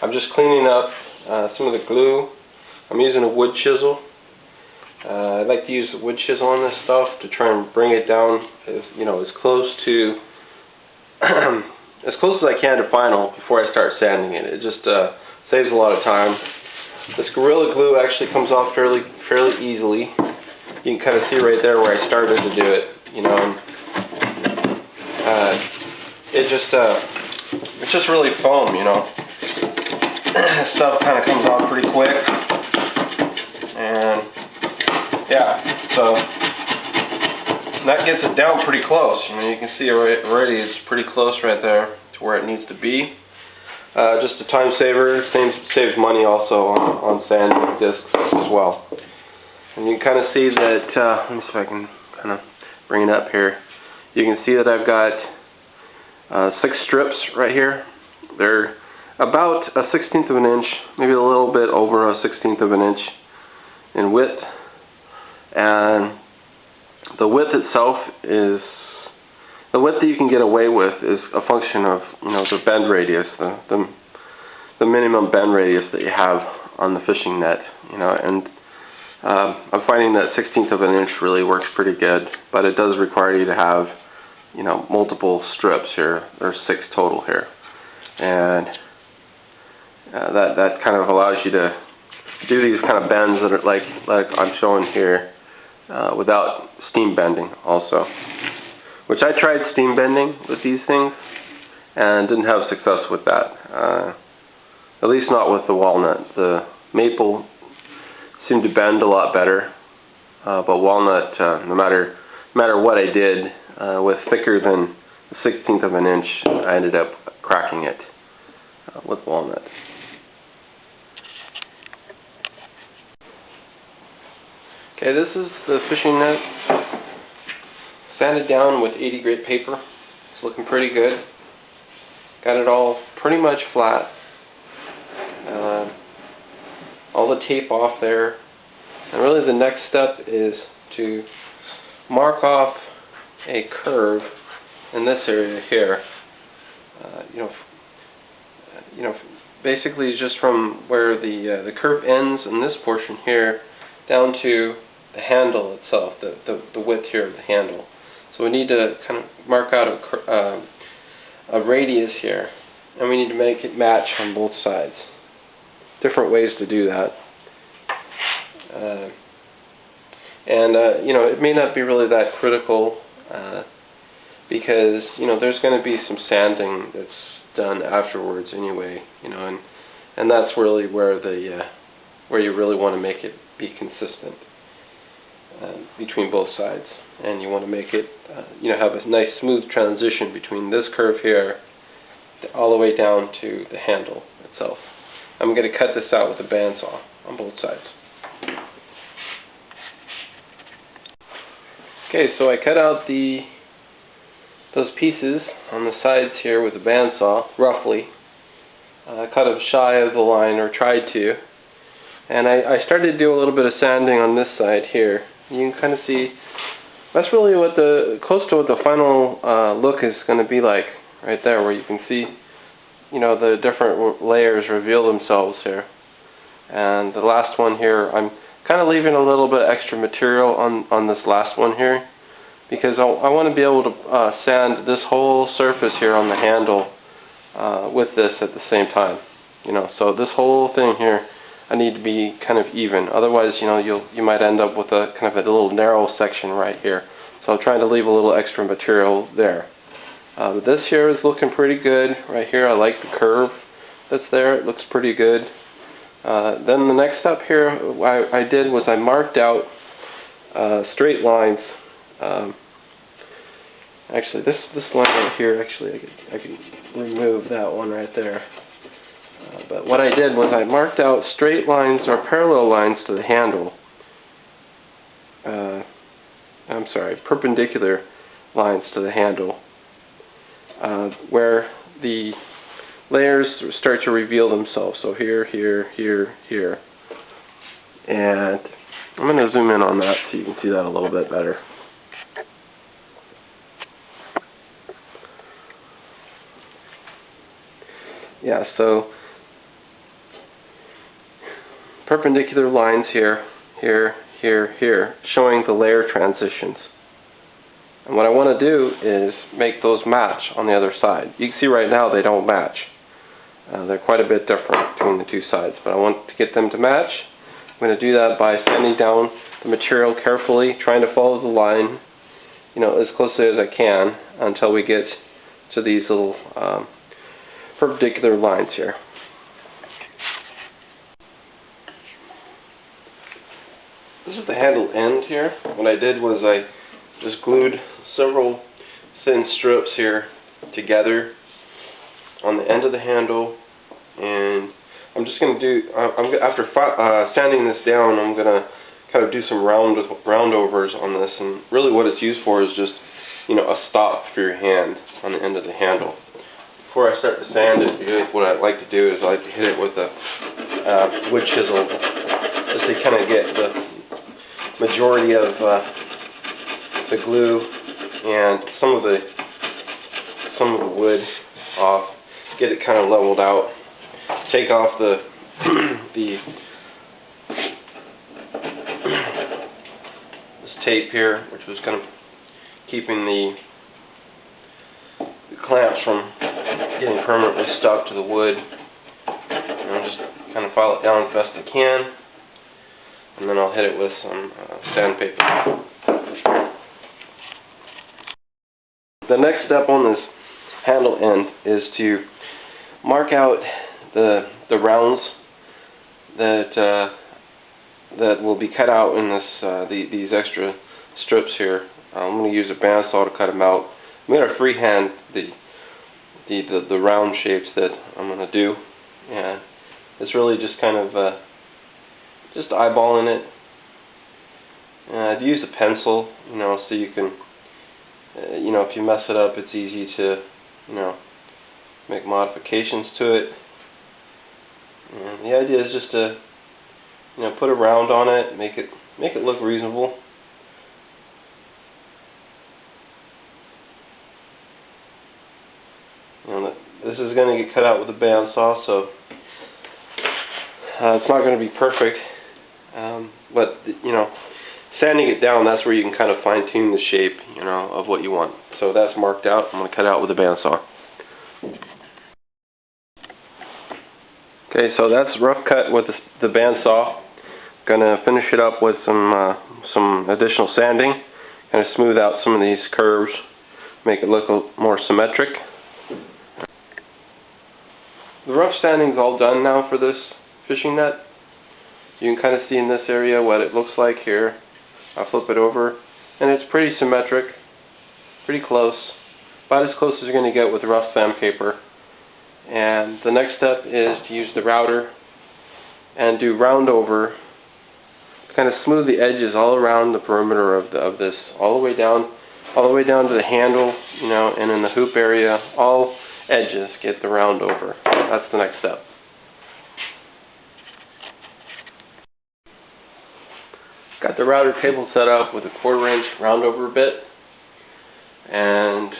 I'm just cleaning up some of the glue. I'm using a wood chisel. I like to use the wood chisel on this stuff to try and bring it down as close to as close as I can to final before I start sanding it. It just saves a lot of time. This Gorilla Glue actually comes off fairly easily. You can kind of see right there where I started to do it. It's just really foam, Stuff kind of comes off pretty quick, and yeah, so that gets it down pretty close. You can see already it's pretty close right there to where it needs to be. Just a time saver. Saves money also on sanding discs as well. And you can kind of see that. Let me see if I can kind of bring it up here. You can see that I've got 6 strips right here. They're about a 1/16 of an inch, maybe a little bit over a 1/16 of an inch in width. And the width itself is, the width that you can get away with is a function of the bend radius, the minimum bend radius that you have on the fishing net, and I'm finding that 1/16 of an inch really works pretty good, but it does require you to have multiple strips here. There's 6 total here, and that kind of allows you to do these kind of bends that are like I'm showing here without steam bending also, which I tried steam bending with these things and didn't have success with that, at least not with the walnut. The maple seemed to bend a lot better, but walnut, no matter what I did with thicker than a 1/16 of an inch, I ended up cracking it with walnut. Okay, this is the fishing net, sanded down with 80 grit paper. It's looking pretty good. Got it all pretty much flat. All the tape off there. And really the next step is to mark off a curve in this area here. Basically just from where the curve ends in this portion here down to the handle itself, the width here of the handle. So we need to kind of mark out a radius here, and we need to make it match on both sides. Different ways to do that. It may not be really that critical because there's going to be some sanding that's done afterwards anyway, and that's really where you really want to make it be consistent between both sides, and you want to make it have a nice smooth transition between this curve here all the way down to the handle itself. I'm going to cut this out with a bandsaw on both sides. Okay, so I cut out those pieces on the sides here with a bandsaw, roughly. I cut them shy of the line, or tried to. And I started to do a little bit of sanding on this side here. You can kind of see, that's really close to what the final look is going to be like, right there, where you can see the different layers reveal themselves here. And the last one here, I'm kind of leaving a little bit extra material on this last one here, because I want to be able to sand this whole surface here on the handle with this at the same time. So this whole thing here, I need to be kind of even. Otherwise, you might end up with a kind of a little narrow section right here. So I'm trying to leave a little extra material there. But this here is looking pretty good right here. I like the curve that's there. It looks pretty good. Then the next step here I did was I marked out straight lines. Actually, this line right here, actually I can remove that one right there. But what I did was I marked out straight lines or parallel lines to the handle. I'm sorry, perpendicular lines to the handle, where the layers start to reveal themselves. So here, here, here, here. And I'm going to zoom in on that so you can see that a little bit better. Yeah, so perpendicular lines here, here, here, here, showing the layer transitions. And what I want to do is make those match on the other side. You can see right now they don't match. They're quite a bit different between the two sides, but I want to get them to match. I'm going to do that by sanding down the material carefully, trying to follow the line, as closely as I can until we get to these little perpendicular lines here. This is the handle end here. What I did was I just glued several thin strips here together on the end of the handle, and I'm just going to do, after sanding this down, I'm going to kind of do some roundovers on this, and really what it's used for is just, a stop for your hand on the end of the handle. Before I start to sand it, what I like to do is I like to hit it with a wood chisel, just to kind of get the majority of the glue and some of the wood off, get it kind of leveled out, take off the this tape here, which was kind of keeping the clamps from getting permanently stuck to the wood. And I'll just kind of file it down as best I can, and then I'll hit it with some sandpaper. The next step on this handle end is to mark out the rounds that will be cut out in this these extra strips here. I'm going to use a bandsaw to cut them out. I'm going to freehand the round shapes that I'm going to do. Yeah, it's really just kind of just eyeballing it. I've used a pencil, so you can, if you mess it up, it's easy to, make modifications to it. And the idea is just to, put a round on it, make it look reasonable. This is going to get cut out with a bandsaw, so it's not going to be perfect. But sanding it down, that's where you can kind of fine-tune the shape, of what you want. So that's marked out. I'm going to cut it out with a bandsaw. Okay, so that's rough cut with the bandsaw. Going to finish it up with some additional sanding, kind of smooth out some of these curves, make it look more symmetric. The rough sanding is all done now for this fishing net. You can kind of see in this area what it looks like here. I'll flip it over, and it's pretty symmetric, pretty close, about as close as you're going to get with rough sandpaper. And the next step is to use the router and do round over, to kind of smooth the edges all around the perimeter of this, all the way down to the handle, and in the hoop area, all edges get the round over. That's the next step. Got the router table set up with a 1/4-inch round over bit, and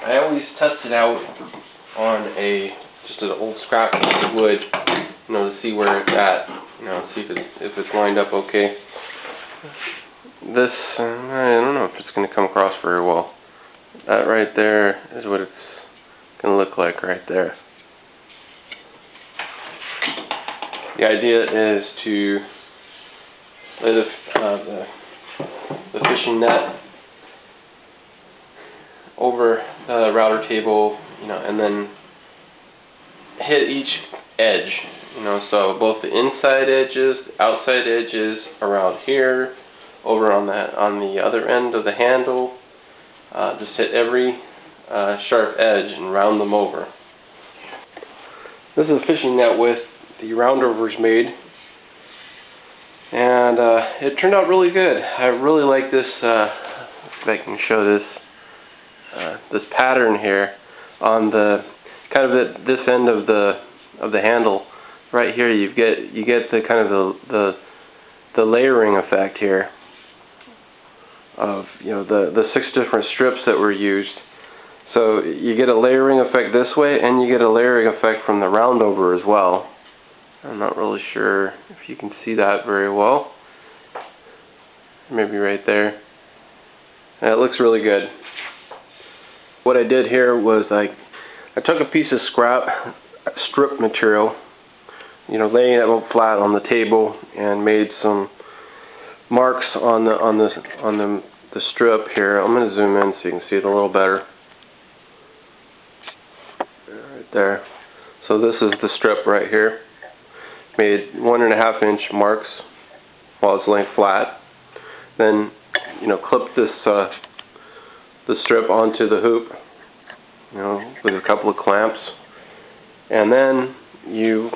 I always test it out on just an old scrap piece of wood, to see where it's at, see if it's lined up okay. This, I don't know if it's going to come across very well. That right there is what it's going to look like right there. The idea is to lay the fishing net over the router table, and then hit each edge, so both the inside edges, the outside edges, around here, over on the other end of the handle, just hit every sharp edge and round them over. This is a fishing net with the roundovers made, and it turned out really good. I really like this. If I can show this pattern here on the kind of at this end of the handle right here. You get the kind of the layering effect here of the 6 different strips that were used. So you get a layering effect this way, and you get a layering effect from the roundover as well. I'm not really sure if you can see that very well. Maybe right there. And it looks really good. What I did here was I took a piece of strip material, laying it flat on the table, and made some marks on the strip here. I'm going to zoom in so you can see it a little better. Right there. So this is the strip right here. Made 1.5 inch marks while it's laying flat. Then, clip the strip onto the hoop, with a couple of clamps, and then you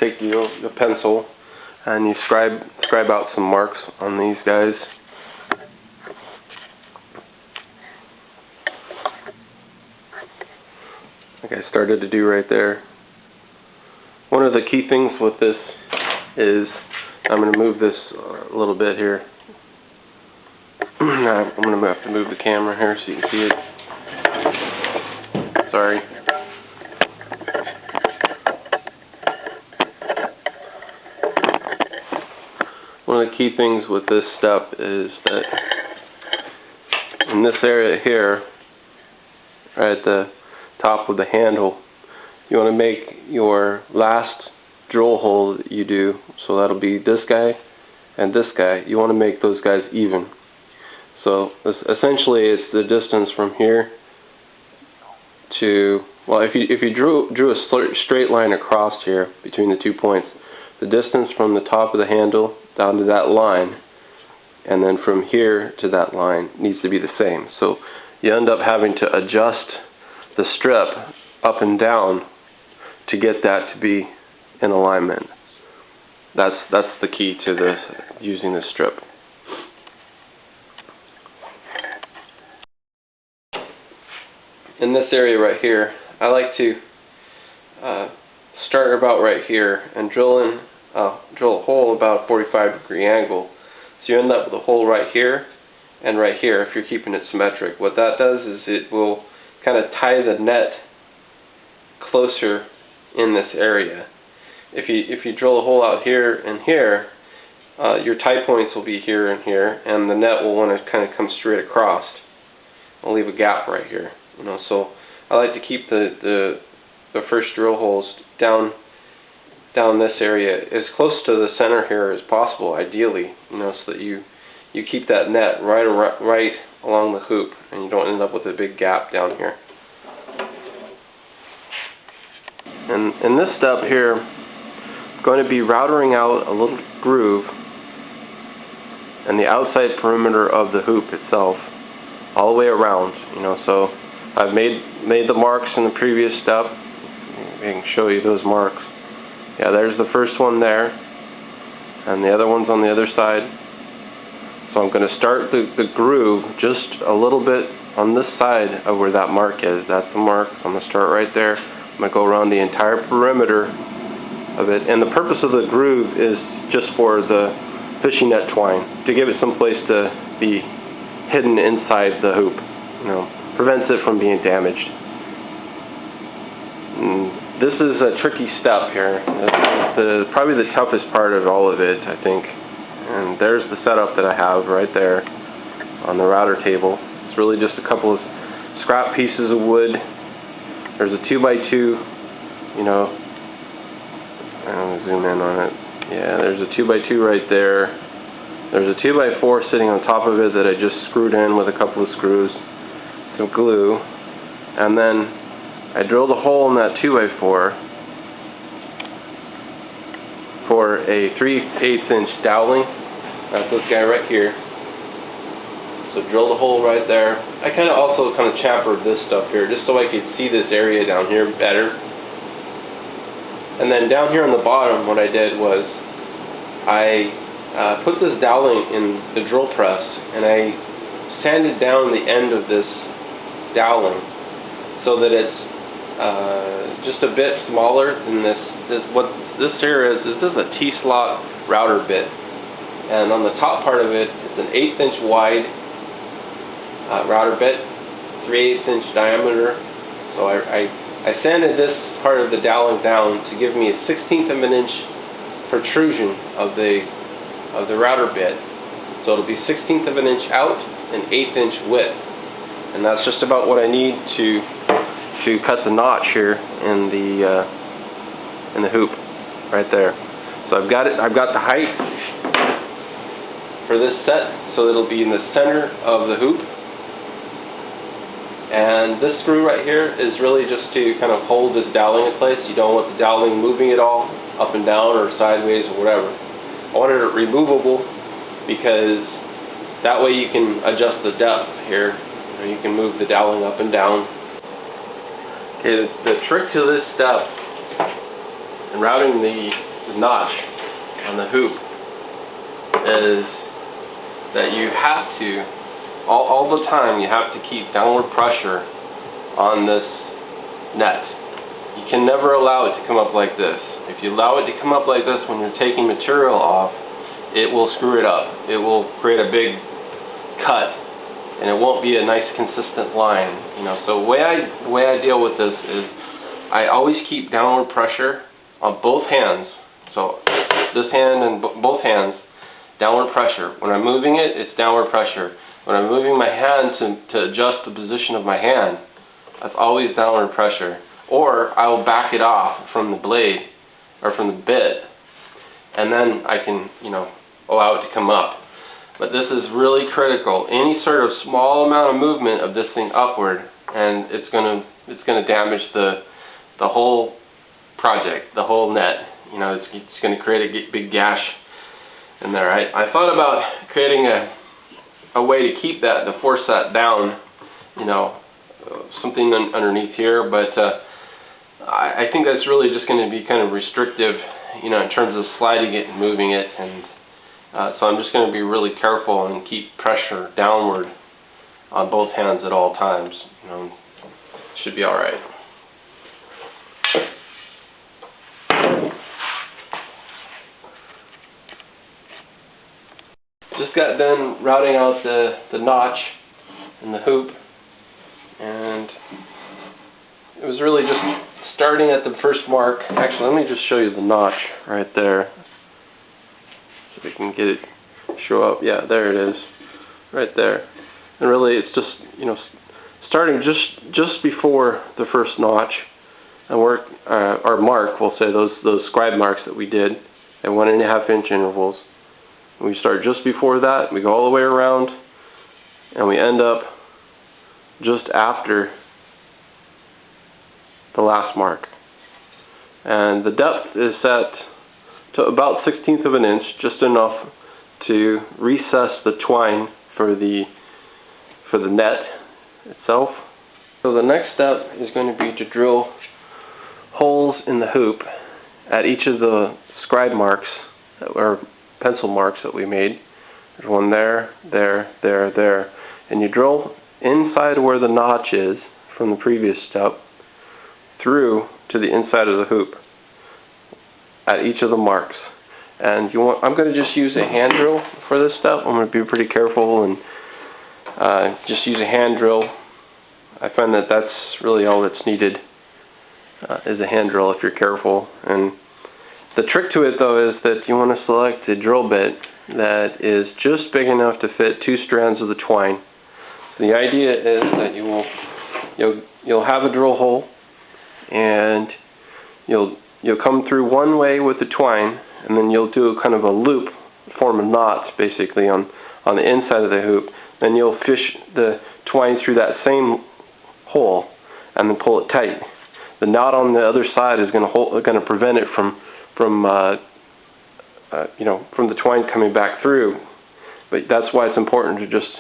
take the pencil and you scribe out some marks on these guys. Like I started to do right there. One of the key things with this is, I'm going to move this a little bit here. I'm going to have to move the camera here so you can see it. Sorry. One of the key things with this step is that in this area here, right at the top of the handle, you want to make your last drill hole that you do, so that'll be this guy and this guy. You want to make those guys even. So essentially it's the distance from here to, well, if you drew a straight line across here between the 2 points, the distance from the top of the handle down to that line, and then from here to that line needs to be the same. So you end up having to adjust the strip up and down to get that to be in alignment. That's the key to this, using this strip. In this area right here, I like to start about right here and drill a hole about a 45-degree angle. So you end up with a hole right here and right here if you're keeping it symmetric. What that does is it will kind of tie the net closer in this area. If you drill a hole out here and here, your tie points will be here and here, and the net will want to kind of come straight across. I'll leave a gap right here. So I like to keep the first drill holes down this area as close to the center here as possible, ideally, so that you keep that net right along the hoop, and you don't end up with a big gap down here. And in this step here, I'm going to be routering out a little groove and the outside perimeter of the hoop itself, all the way around. So I've made the marks in the previous step. I can show you those marks. Yeah, there's the first one there, and the other one's on the other side. So I'm going to start the groove just a little bit on this side of where that mark is. That's the mark. So I'm going to start right there. I'm going to go around the entire perimeter of it. And the purpose of the groove is just for the fishing net twine, to give it some place to be hidden inside the hoop. Prevents it from being damaged. This is a tricky step here. It's probably the toughest part of all of it, I think. And there's the setup that I have right there on the router table. It's really just a couple of scrap pieces of wood. There's a 2x2, I'm going to zoom in on it. Yeah, there's a 2x2 right there. There's a 2x4 sitting on top of it that I just screwed in with a couple of screws, some glue, and then I drilled a hole in that 2x4 for a 3/8 inch dowling. That's this guy right here. So drilled a hole right there. I also chamfered this stuff here just so I could see this area down here better. And then down here on the bottom, what I did was I put this dowling in the drill press, and I sanded down the end of this dowling so that it's just a bit smaller than this. What this here is a T-slot router bit, and on the top part of it, it's an 1/8 inch wide router bit, 3/8 inch diameter. So I sanded this part of the doweling down to give me a 1/16 of an inch protrusion of the router bit. So it'll be 1/16 of an inch out and 1/8 inch width, and that's just about what I need to cut the notch here in the hoop right there. So I've got the height for this set, so it'll be in the center of the hoop. And this screw right here is really just to kind of hold this doweling in place. You don't want the doweling moving at all, up and down or sideways or whatever. I wanted it removable because that way you can adjust the depth here. You can move the doweling up and down. Okay, the trick to this step in routing the notch on the hoop is that you have to, all the time, you have to keep downward pressure on this net. You can never allow it to come up like this. If you allow it to come up like this when you're taking material off, it will screw it up. It will create a big cut, and it won't be a nice consistent line. So the way I deal with this is I always keep downward pressure on both hands. So this hand and both hands, downward pressure. When I'm moving it, it's downward pressure. When I'm moving my hand to adjust the position of my hand, that's always downward pressure. Or I will back it off from the blade or from the bit, and then I can, allow it to come up. But this is really critical. Any sort of small amount of movement of this thing upward, and it's gonna damage the whole project, the whole net. It's gonna create a big gash in there. I thought about creating a way to keep that, to force that down, something underneath here, but I think that's really just going to be kind of restrictive, in terms of sliding it and moving it, and so I'm just going to be really careful and keep pressure downward on both hands at all times. Should be all right. Just got done routing out the notch in the hoop, and it was really just starting at the first mark. Actually, let me just show you the notch right there, so we can get it show up. Yeah, there it is, right there. And really, it's just starting just before the first notch, and our mark, we'll say those scribe marks that we did at 1.5 inch intervals. We start just before that, we go all the way around, and we end up just after the last mark. And the depth is set to about 1/16 of an inch, just enough to recess the twine for the net itself. So the next step is going to be to drill holes in the hoop at each of the scribe marks, or pencil marks that we made. There's one there, there, and you drill inside where the notch is from the previous step through to the inside of the hoop at each of the marks. And I'm going to just use a hand drill for this step. I'm going to be pretty careful and just use a hand drill. I find that that's really all that's needed, is a hand drill if you're careful. And the trick to it, though, is that you want to select a drill bit that is just big enough to fit 2 strands of the twine. So the idea is that you'll have a drill hole, and you'll come through one way with the twine, and then you'll do kind of a loop, form of knots basically on the inside of the hoop. Then you'll fish the twine through that same hole, and then pull it tight. The knot on the other side is going to prevent it from the twine coming back through. But that's why it's important to just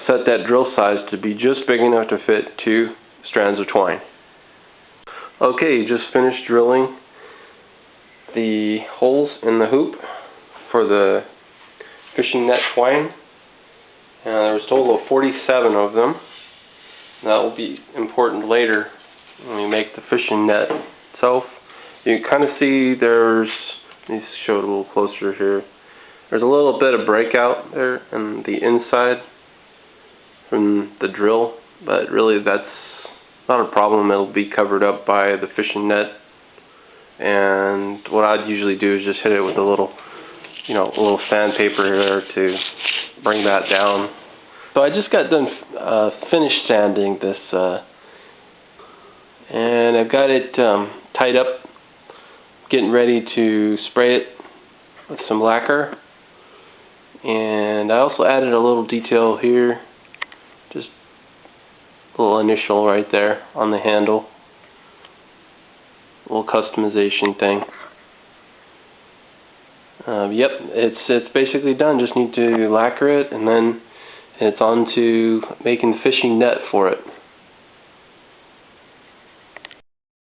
set that drill size to be just big enough to fit 2 strands of twine. Okay, you just finished drilling the holes in the hoop for the fishing net twine. There was a total of 47 of them. That will be important later when we make the fishing net itself. You can kind of see let me show it a little closer here. There's a little bit of breakout there on the inside from the drill, but really that's not a problem. It'll be covered up by the fishing net, and what I'd usually do is just hit it with a little, a little sandpaper there to bring that down. So I just got done finished sanding this, and I've got it tied up, getting ready to spray it with some lacquer. And I also added a little detail here, just a little initial right there on the handle, a little customization thing. Yep, it's basically done. Just need to lacquer it, and then it's on to making the fishing net for it.